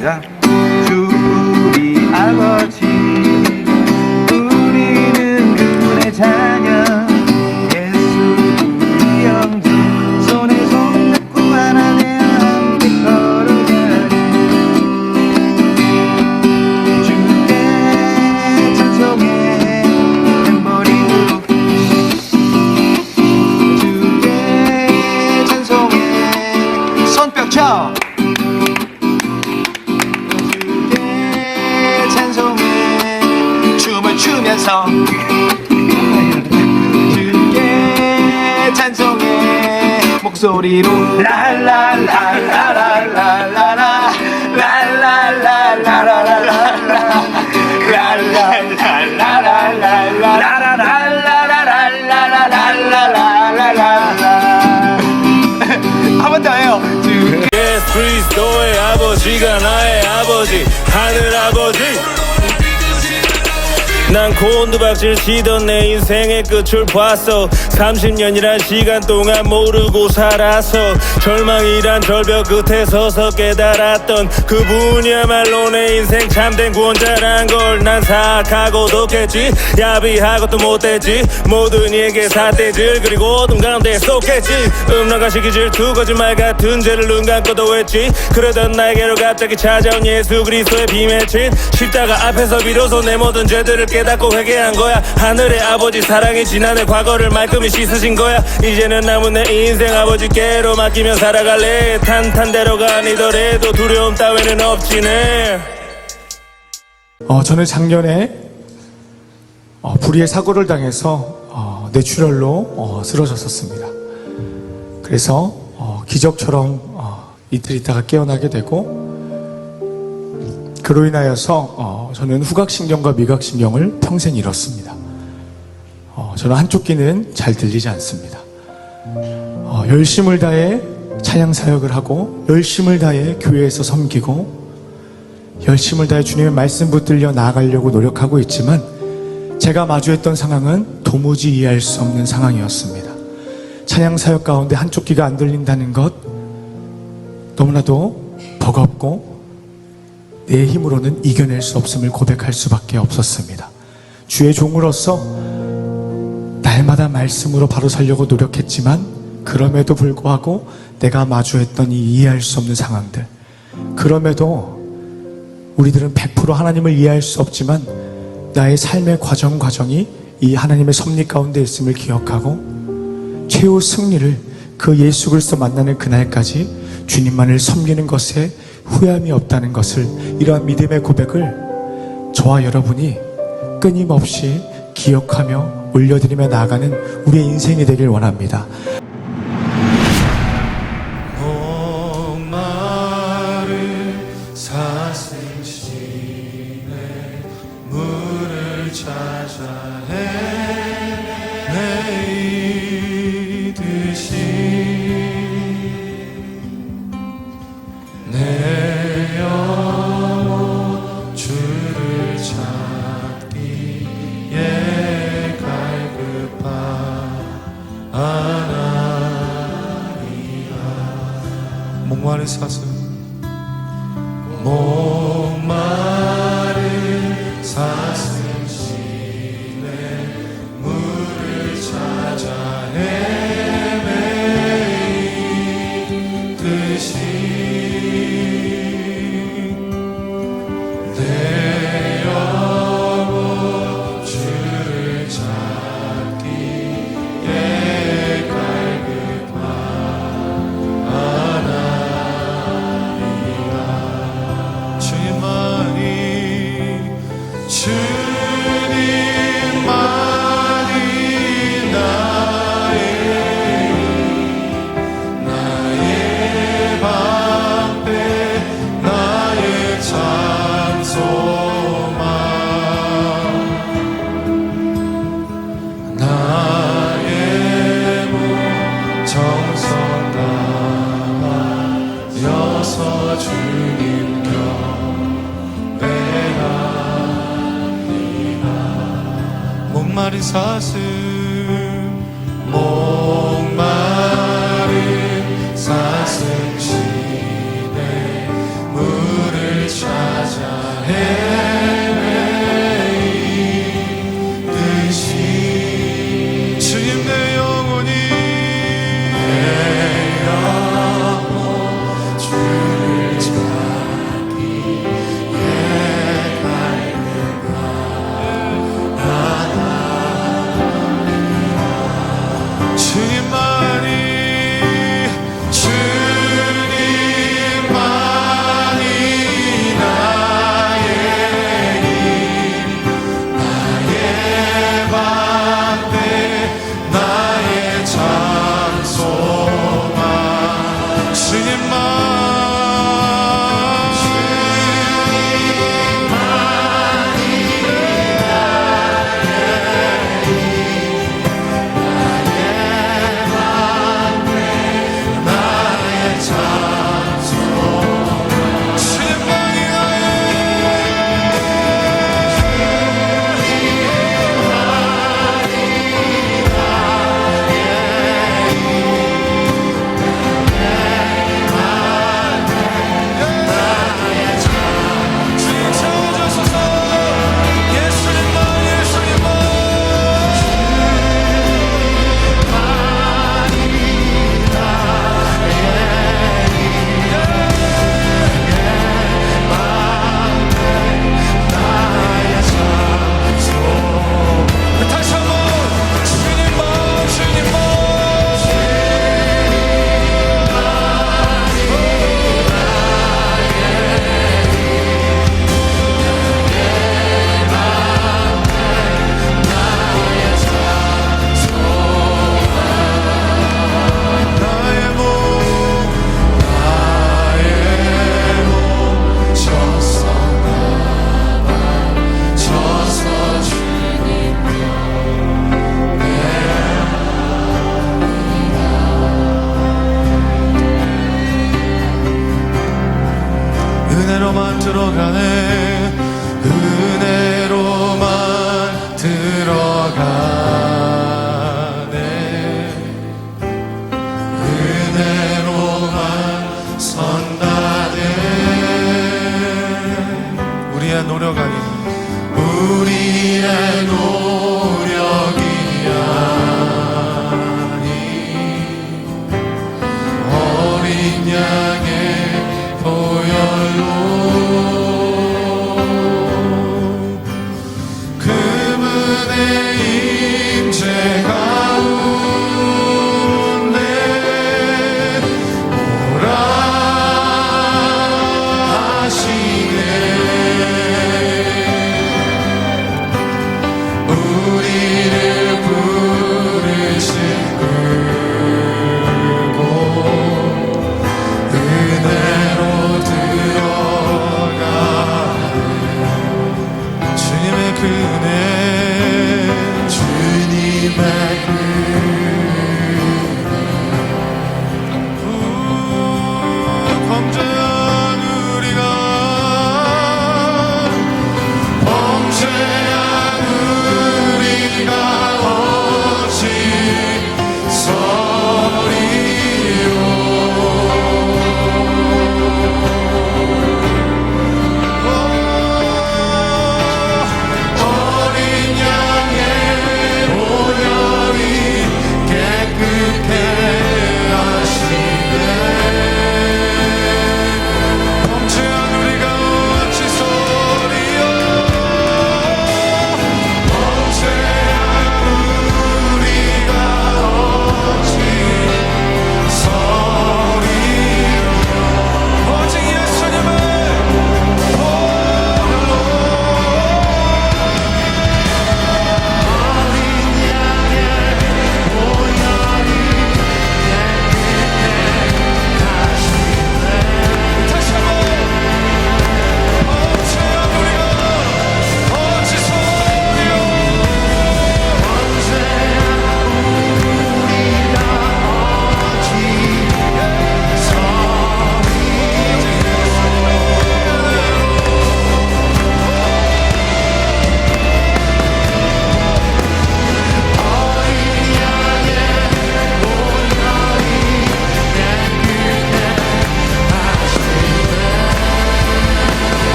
시작. 주 우리 아버지, 우리는 그분의 자녀, 예수 우리 영주, 손에 손 잡고 하나님 함께 걸어가리. 주께 찬송해 탬버린으로, 주께 찬송해 손뼉 쳐. 추면서 주께 찬송해 목소리로 랄랄랄랄랄랄라 한 번 더 해요. 예수 그리스도의 아버지가 나의 아버지, 하늘 아버지. 난 곤두박질 치던 내 인생의 끝을 봤어. 30년이란 시간 동안 모르고 살았어. 절망이란 절벽 끝에 서서 깨달았던 그분이야말로 내 인생 참된 구원자란 걸 난 생각하고도 했지. 야비하고 또 못됐지. 모든 이에게 삿대질 그리고 어둠 가운데 쏟겠지. 음란과 시기 질투 거짓말 같은 죄를 눈 감고도 했지. 그러던 나에게로 갑자기 찾아온 예수 그리스도의 비맺힌 십자가 앞에서 비로소 내 모든 죄들을 깨닫고 회개한 거야. 하늘의 아버지 사랑이 지난 내 과거를 말끔히 씻으신 거야. 이제는 남은 내 인생 아버지께로 맡기며 살아갈래. 탄탄대로가 아니더라도 두려움 따위는 없지네. 저는 작년에 불의의 사고를 당해서 뇌출혈로 쓰러졌었습니다. 그래서 기적처럼 이틀 있다가 깨어나게 되고, 그로 인하여서 저는 후각신경과 미각신경을 평생 잃었습니다. 저는 한쪽 귀는 잘 들리지 않습니다. 열심을 다해 찬양사역을 하고, 열심을 다해 교회에서 섬기고, 열심을 다해 주님의 말씀 붙들려 나아가려고 노력하고 있지만, 제가 마주했던 상황은 도무지 이해할 수 없는 상황이었습니다. 찬양사역 가운데 한쪽 귀가 안 들린다는 것, 너무나도 버겁고 내 힘으로는 이겨낼 수 없음을 고백할 수밖에 없었습니다. 주의 종으로서 날마다 말씀으로 바로 살려고 노력했지만, 그럼에도 불구하고 내가 마주했던 이 이해할 수 없는 상황들, 그럼에도 우리들은 100% 하나님을 이해할 수 없지만 나의 삶의 과정이 이 하나님의 섭리 가운데 있음을 기억하고, 최후 승리를 그 예수 그리스도 만나는 그날까지 주님만을 섬기는 것에 후회함이 없다는 것을, 이러한 믿음의 고백을 저와 여러분이 끊임없이 기억하며 올려드리며 나아가는 우리의 인생이 되길 원합니다. 목마른 사슴심에 물을 찾아 헤매이듯이 내 영혼 주를 찾기에 갈급하나이다. 목마른 사슴, 목마른 사슴심에 물을 찾아 헤매이듯이 내 영혼 주를 찾기에 갈급하나이다. 주님만이 나의 방패, 나의 참 소망, 나의 몸 정성 다하여서 주님 경배합니다. 목마른 사슴, 목마른 사슴 시내 물을 헤매이듯이 주님 내 영혼이 주를 찾기에 갈구하나이다. 주님만이 나의 방패 나의 찬송아 다시 한번 주님만 나의 몸 졌어 주님 은혜로만 들어가네 은혜로만 들어가네 은혜로만 선다네 우리의 노력 아니 우리의 노력이 아니 어린 양의 보혈로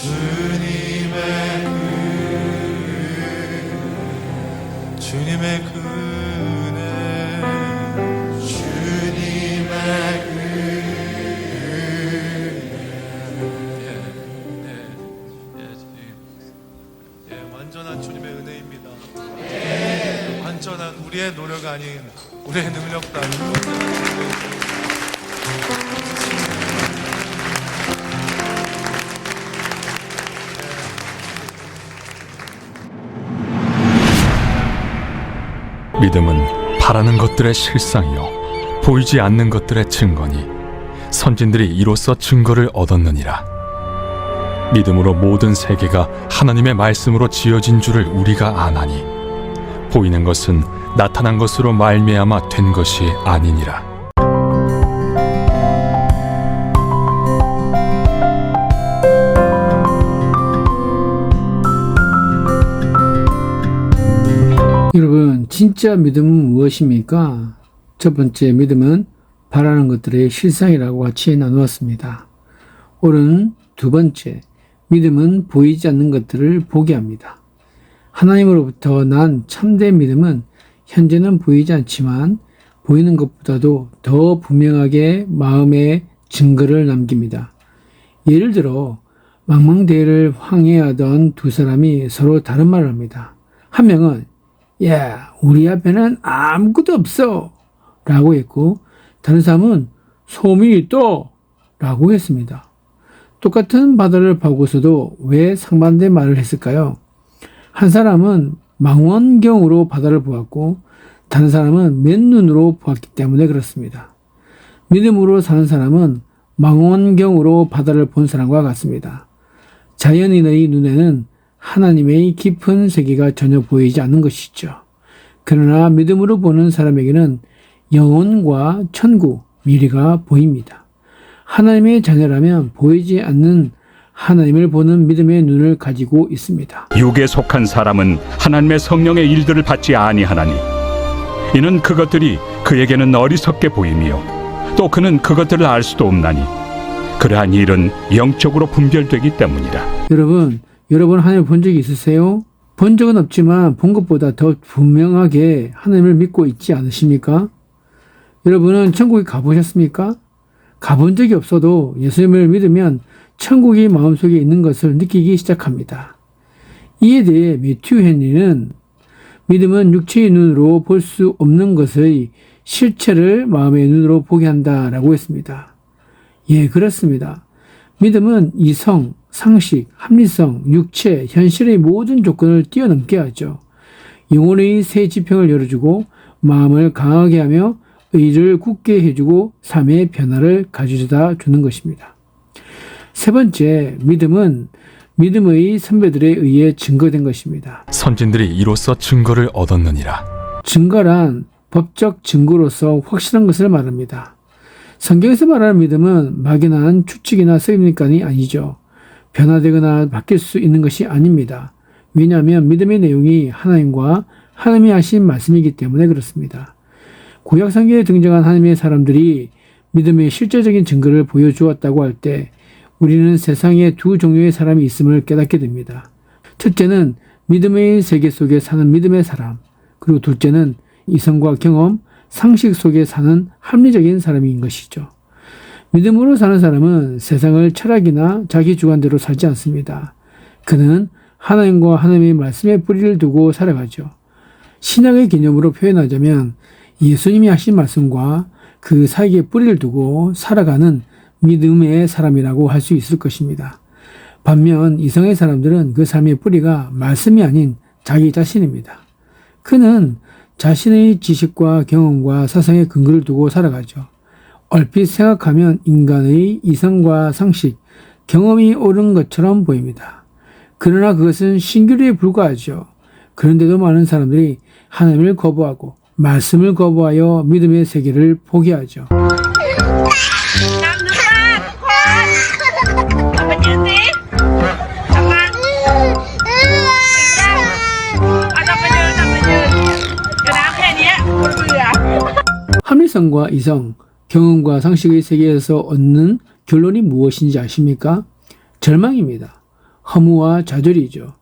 주님의 그 은혜 주님의 완전한 주님의 은혜입니다. 완전한 우리의 노력 아닌 우리의 능력도 아닌 완전한 주님의 은혜. 믿음은 바라는 것들의 실상이요 보이지 않는 것들의 증거니 선진들이 이로써 증거를 얻었느니라. 믿음으로 모든 세계가 하나님의 말씀으로 지어진 줄을 우리가 아나니 보이는 것은 나타난 것으로 말미암아 된 것이 아니니라. 여러분, 진짜 믿음은 무엇입니까? 첫 번째, 믿음은 바라는 것들의 실상이라고 같이 나누었습니다. 오른 두 번째, 믿음은 보이지 않는 것들을 보게 합니다. 하나님으로부터 난 참된 믿음은 현재는 보이지 않지만 보이는 것보다도 더 분명하게 마음에 증거를 남깁니다. 예를 들어 망망대해를 항해하던 두 사람이 서로 다른 말을 합니다. 한 명은 야, 우리 앞에는 아무것도 없어 라고 했고 다른 사람은 솜이 떠 라고 했습니다. 똑같은 바다를 보고서도 왜 상반된 말을 했을까요? 한 사람은 망원경으로 바다를 보았고 다른 사람은 맨눈으로 보았기 때문에 그렇습니다. 믿음으로 사는 사람은 망원경으로 바다를 본 사람과 같습니다. 자연인의 눈에는 하나님의 깊은 세계가 전혀 보이지 않는 것이죠. 그러나 믿음으로 보는 사람에게는 영혼과 천국, 미래가 보입니다. 하나님의 자녀라면 보이지 않는 하나님을 보는 믿음의 눈을 가지고 있습니다. 육에 속한 사람은 하나님의 성령의 일들을 받지 아니하나니 이는 그것들이 그에게는 어리석게 보이며 또 그는 그것들을 알 수도 없나니 그러한 일은 영적으로 분별되기 때문이라. 여러분 하나님을 본 적이 있으세요? 본 적은 없지만 본 것보다 더 분명하게 하나님을 믿고 있지 않으십니까? 여러분은 천국에 가보셨습니까? 가본 적이 없어도 예수님을 믿으면 천국이 마음속에 있는 것을 느끼기 시작합니다. 이에 대해 매튜 헨리는 믿음은 육체의 눈으로 볼 수 없는 것의 실체를 마음의 눈으로 보게 한다라고 했습니다. 예, 그렇습니다. 믿음은 이성, 상식, 합리성, 육체, 현실의 모든 조건을 뛰어넘게 하죠. 영혼의 새 지평을 열어주고 마음을 강하게 하며 의를 굳게 해주고 삶의 변화를 가져다 주는 것입니다. 세 번째, 믿음은 믿음의 선배들에 의해 증거된 것입니다. 선진들이 이로써 증거를 얻었느니라. 증거란 법적 증거로서 확실한 것을 말합니다. 성경에서 말하는 믿음은 막연한 추측이나 선입견이 아니죠. 변화되거나 바뀔 수 있는 것이 아닙니다. 왜냐하면 믿음의 내용이 하나님과 하나님이 하신 말씀이기 때문에 그렇습니다. 구약 성경에 등장한 하나님의 사람들이 믿음의 실제적인 증거를 보여주었다고 할 때 우리는 세상에 두 종류의 사람이 있음을 깨닫게 됩니다. 첫째는 믿음의 세계 속에 사는 믿음의 사람, 그리고 둘째는 이성과 경험, 상식 속에 사는 합리적인 사람인 것이죠. 믿음으로 사는 사람은 세상을 철학이나 자기 주관대로 살지 않습니다. 그는 하나님과 하나님의 말씀에 뿌리를 두고 살아가죠. 신약의 개념으로 표현하자면 예수님이 하신 말씀과 그 사이에 뿌리를 두고 살아가는 믿음의 사람이라고 할 수 있을 것입니다. 반면 이성의 사람들은 그 삶의 뿌리가 말씀이 아닌 자기 자신입니다. 그는 자신의 지식과 경험과 사상에 근거를 두고 살아가죠. 얼핏 생각하면 인간의 이성과 상식, 경험이 옳은 것처럼 보입니다. 그러나 그것은 신기루에 불과하죠. 그런데도 많은 사람들이 하나님을 거부하고 말씀을 거부하여 믿음의 세계를 포기하죠. 합리성과 이성, 경험과 상식의 세계에서 얻는 결론이 무엇인지 아십니까? 절망입니다. 허무와 좌절이죠.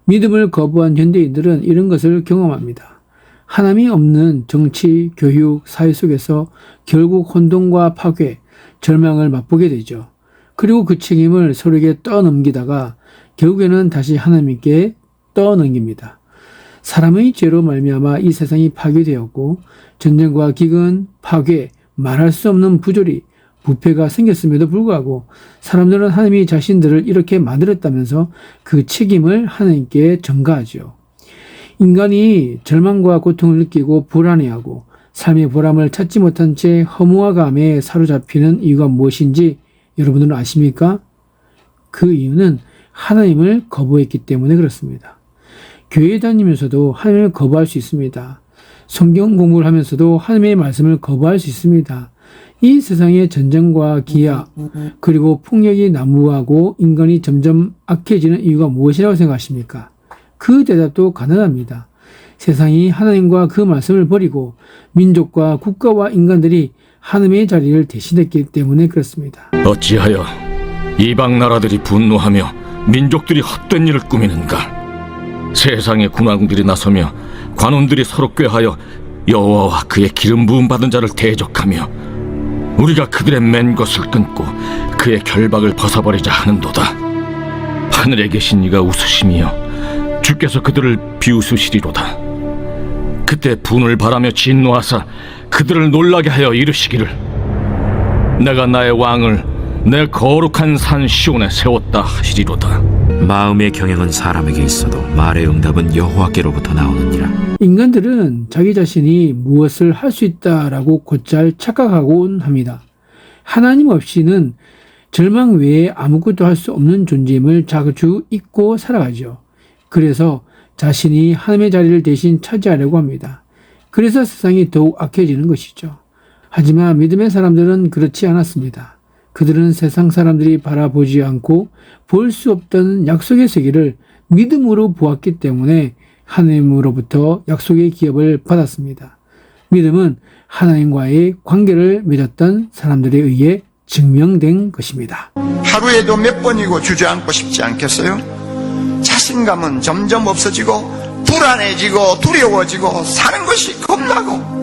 믿음을 거부한 현대인들은 이런 것을 경험합니다. 하나님이 없는 정치, 교육, 사회 속에서 결국 혼돈과 파괴, 절망을 맛보게 되죠. 그리고 그 책임을 서로에게 떠넘기다가 결국에는 다시 하나님께 떠넘깁니다. 사람의 죄로 말미암아 이 세상이 파괴되었고 전쟁과 기근, 파괴, 말할 수 없는 부조리, 부패가 생겼음에도 불구하고 사람들은 하나님이 자신들을 이렇게 만들었다면서 그 책임을 하나님께 전가하죠. 인간이 절망과 고통을 느끼고 불안해하고 삶의 보람을 찾지 못한 채 허무와 감에 사로잡히는 이유가 무엇인지 여러분들은 아십니까? 그 이유는 하나님을 거부했기 때문에 그렇습니다. 교회 다니면서도 하나님을 거부할 수 있습니다. 성경 공부를 하면서도 하나님의 말씀을 거부할 수 있습니다. 이 세상의 전쟁과 기아 그리고 폭력이 난무하고 인간이 점점 악해지는 이유가 무엇이라고 생각하십니까? 그 대답도 간단합니다. 세상이 하나님과 그 말씀을 버리고 민족과 국가와 인간들이 하나님의 자리를 대신했기 때문에 그렇습니다. 어찌하여 이방 나라들이 분노하며 민족들이 헛된 일을 꾸미는가? 세상의 군왕들이 나서며 관원들이 서로 꾀하여 여호와와 그의 기름 부음 받은 자를 대적하며 우리가 그들의 맨 것을 끊고 그의 결박을 벗어버리자 하는도다. 하늘에 계신 이가 웃으시며 주께서 그들을 비웃으시리로다. 그때 분을 바라며 진노하사 그들을 놀라게 하여 이르시기를 내가 나의 왕을 내 거룩한 산 시온에 세웠다 하시리로다. 마음의 경영은 사람에게 있어도 말의 응답은 여호와께로부터 나오느니라. 인간들은 자기 자신이 무엇을 할 수 있다라고 곧잘 착각하곤 합니다. 하나님 없이는 절망 외에 아무것도 할 수 없는 존재임을 자주 잊고 살아가죠. 그래서 자신이 하나님의 자리를 대신 차지하려고 합니다. 그래서 세상이 더욱 악해지는 것이죠. 하지만 믿음의 사람들은 그렇지 않았습니다. 그들은 세상 사람들이 바라보지 않고 볼 수 없던 약속의 세계를 믿음으로 보았기 때문에 하나님으로부터 약속의 기업을 받았습니다. 믿음은 하나님과의 관계를 맺었던 사람들에 의해 증명된 것입니다. 하루에도 몇 번이고 주저앉고 싶지 않겠어요? 자신감은 점점 없어지고 불안해지고 두려워지고 사는 것이 겁나고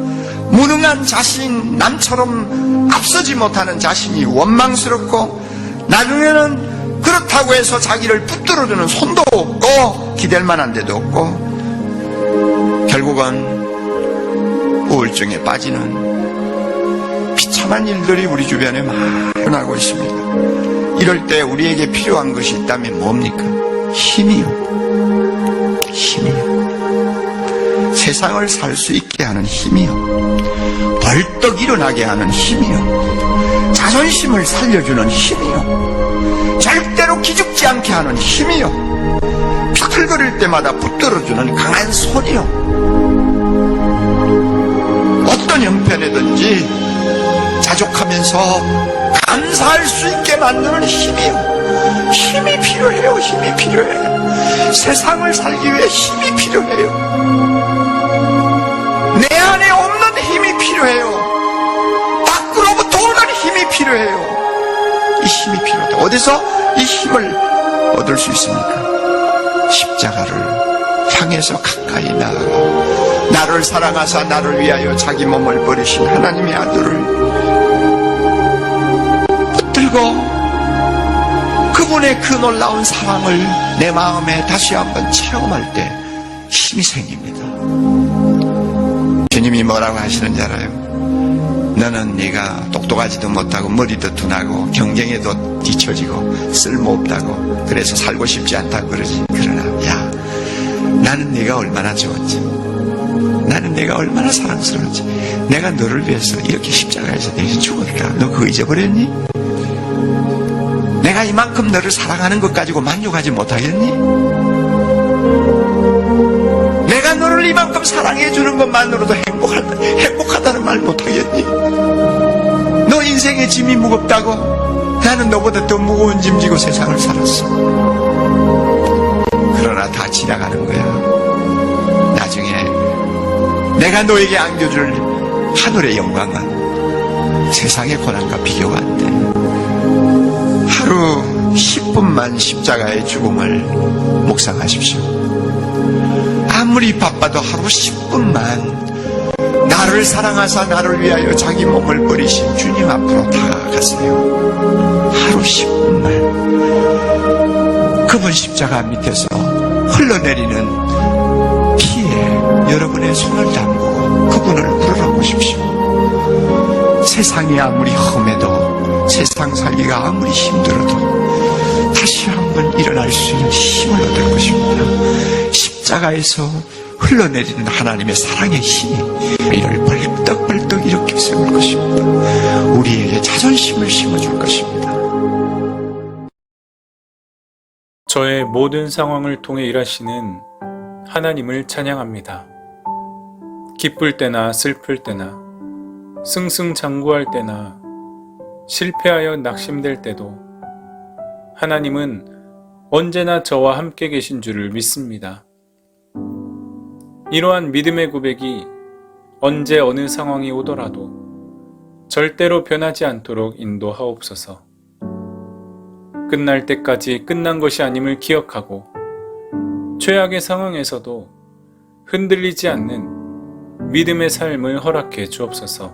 무능한 자신, 남처럼 앞서지 못하는 자신이 원망스럽고 나중에는 그렇다고 해서 자기를 붙들어주는 손도 없고 기댈 만한 데도 없고 결국은 우울증에 빠지는 비참한 일들이 우리 주변에 많이 일어나고 있습니다. 이럴 때 우리에게 필요한 것이 있다면 뭡니까? 힘이요. 힘이요. 세상을 살 수 있게 하는 힘이요. 벌떡 일어나게 하는 힘이요. 자존심을 살려주는 힘이요. 절대로 기죽지 않게 하는 힘이요. 비틀거릴 때마다 붙들어주는 강한 손이요. 어떤 형편이든지 자족하면서 감사할 수 있게 만드는 힘이요. 힘이 필요해요. 힘이 필요해요. 세상을 살기 위해 힘이 필요해요. 내 안에 없는 힘이 필요해요. 밖으로부터 오는 힘이 필요해요. 이 힘이 필요하다. 어디서 이 힘을 얻을 수 있습니까? 십자가를 향해서 가까이 나아가 나를 사랑하사 나를 위하여 자기 몸을 버리신 하나님의 아들을 붙들고 그분의 그 놀라운 사랑을 내 마음에 다시 한번 체험할 때 힘이 생깁니다. 주님이 뭐라고 하시는지 알아요? 너는 네가 똑똑하지도 못하고 머리도 둔하고 경쟁에도 뒤처지고 쓸모없다고 그래서 살고 싶지 않다고 그러지. 그러나 야, 나는 네가 얼마나 좋았지. 나는 내가 얼마나 사랑스러웠지. 내가 너를 위해서 이렇게 십자가에서 대신 죽었다. 너 그거 잊어버렸니? 내가 이만큼 너를 사랑하는 것 가지고 만족하지 못하겠니? 내가 너를 이만큼 사랑해주는 것만으로도 행복하다는 말 못하겠니? 너 인생의 짐이 무겁다고? 나는 너보다 더 무거운 짐 지고 세상을 살았어. 그러나 다 지나가는 거야. 나중에 내가 너에게 안겨줄 하늘의 영광은 세상의 고난과 비교가 안 돼. 하루 10분만 십자가의 죽음을 묵상하십시오. 아무리 바빠도 하루 10분만 나를 사랑하사 나를 위하여 자기 몸을 버리신 주님 앞으로 다가가세요. 하루 10분만 그분 십자가 밑에서 흘러내리는 피에 여러분의 손을 담고 그분을 우러러보십시오. 세상이 아무리 험해도 세상 살기가 아무리 힘들어도 다시 한번 일어날 수 있는 힘을 얻을 것입니다. 십자가에서 흘러내리는 하나님의 사랑의 힘이 이를 벌떡벌떡 일으켜 세울 것입니다. 우리에게 자존심을 심어줄 것입니다. 저의 모든 상황을 통해 일하시는 하나님을 찬양합니다. 기쁠 때나 슬플 때나 승승장구할 때나 실패하여 낙심될 때도 하나님은 언제나 저와 함께 계신 줄을 믿습니다. 이러한 믿음의 고백이 언제 어느 상황이 오더라도 절대로 변하지 않도록 인도하옵소서. 끝날 때까지 끝난 것이 아님을 기억하고 최악의 상황에서도 흔들리지 않는 믿음의 삶을 허락해 주옵소서.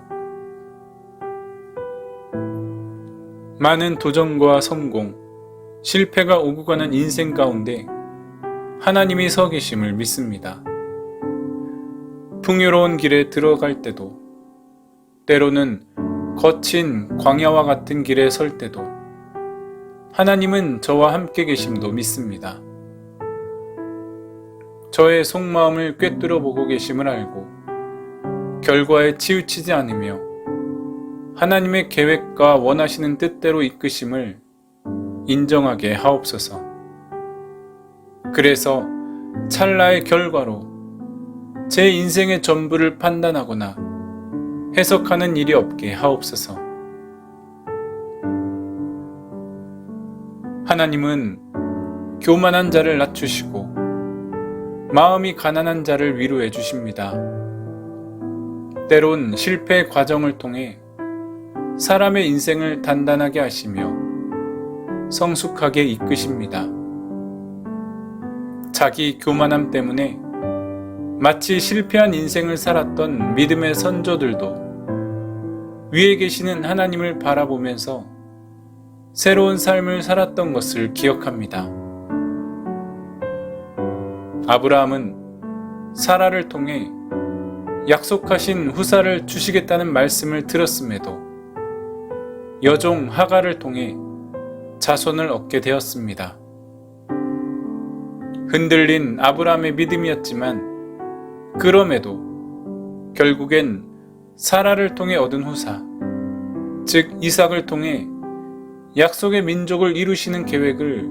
많은 도전과 성공, 실패가 오고 가는 인생 가운데 하나님이 서 계심을 믿습니다. 풍요로운 길에 들어갈 때도, 때로는 거친 광야와 같은 길에 설 때도 하나님은 저와 함께 계심도 믿습니다. 저의 속마음을 꿰뚫어 보고 계심을 알고 결과에 치우치지 않으며 하나님의 계획과 원하시는 뜻대로 이끄심을 인정하게 하옵소서. 그래서 찰나의 결과로 제 인생의 전부를 판단하거나 해석하는 일이 없게 하옵소서. 하나님은 교만한 자를 낮추시고 마음이 가난한 자를 위로해 주십니다. 때론 실패의 과정을 통해 사람의 인생을 단단하게 하시며 성숙하게 이끄십니다. 자기 교만함 때문에 마치 실패한 인생을 살았던 믿음의 선조들도 위에 계시는 하나님을 바라보면서 새로운 삶을 살았던 것을 기억합니다. 아브라함은 사라를 통해 약속하신 후사를 주시겠다는 말씀을 들었음에도 여종 하갈을 통해 자손을 얻게 되었습니다. 흔들린 아브라함의 믿음이었지만 그럼에도 결국엔 사라를 통해 얻은 후사, 즉 이삭을 통해 약속의 민족을 이루시는 계획을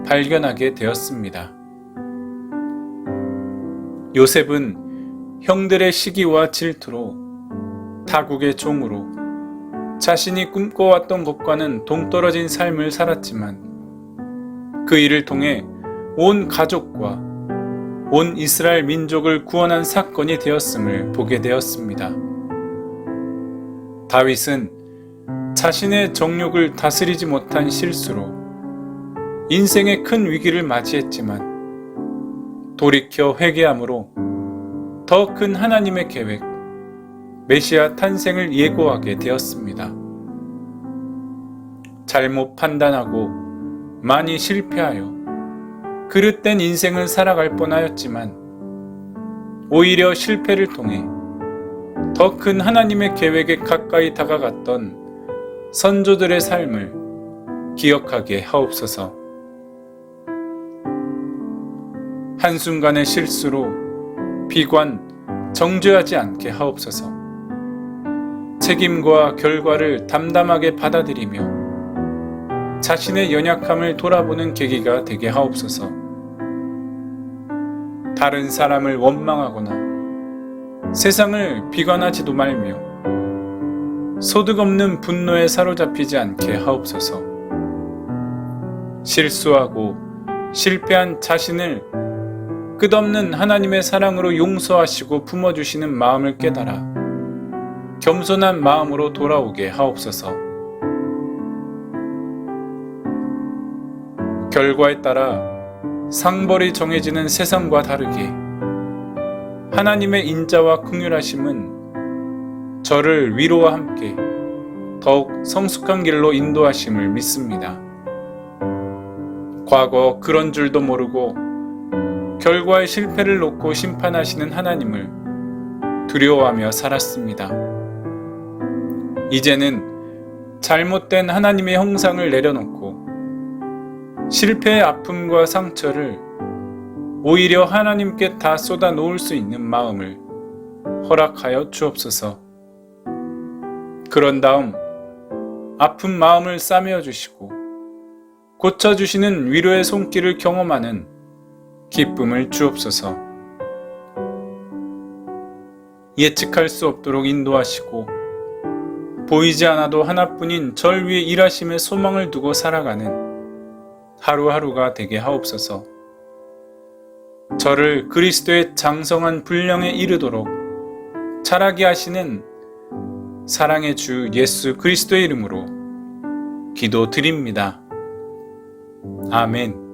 발견하게 되었습니다. 요셉은 형들의 시기와 질투로 타국의 종으로 자신이 꿈꿔왔던 것과는 동떨어진 삶을 살았지만 그 일을 통해 온 가족과 온 이스라엘 민족을 구원한 사건이 되었음을 보게 되었습니다. 다윗은 자신의 정욕을 다스리지 못한 실수로 인생의 큰 위기를 맞이했지만 돌이켜 회개함으로 더 큰 하나님의 계획, 메시아 탄생을 예고하게 되었습니다. 잘못 판단하고 많이 실패하여 그릇된 인생을 살아갈 뻔하였지만 오히려 실패를 통해 더 큰 하나님의 계획에 가까이 다가갔던 선조들의 삶을 기억하게 하옵소서. 한순간의 실수로 비관, 정죄하지 않게 하옵소서. 책임과 결과를 담담하게 받아들이며 자신의 연약함을 돌아보는 계기가 되게 하옵소서. 다른 사람을 원망하거나 세상을 비관하지도 말며 소득 없는 분노에 사로잡히지 않게 하옵소서. 실수하고 실패한 자신을 끝없는 하나님의 사랑으로 용서하시고 품어주시는 마음을 깨달아 겸손한 마음으로 돌아오게 하옵소서. 결과에 따라 상벌이 정해지는 세상과 다르게 하나님의 인자와 긍휼하심은 저를 위로와 함께 더욱 성숙한 길로 인도하심을 믿습니다. 과거 그런 줄도 모르고 결과의 실패를 놓고 심판하시는 하나님을 두려워하며 살았습니다. 이제는 잘못된 하나님의 형상을 내려놓고 실패의 아픔과 상처를 오히려 하나님께 다 쏟아 놓을 수 있는 마음을 허락하여 주옵소서. 그런 다음 아픈 마음을 싸매어 주시고 고쳐주시는 위로의 손길을 경험하는 기쁨을 주옵소서. 예측할 수 없도록 인도하시고 보이지 않아도 하나뿐인 절 위에 일하심의 소망을 두고 살아가는 하루하루가 되게 하옵소서. 저를 그리스도의 장성한 분량에 이르도록 자라게 하시는 사랑의 주 예수 그리스도의 이름으로 기도드립니다. 아멘.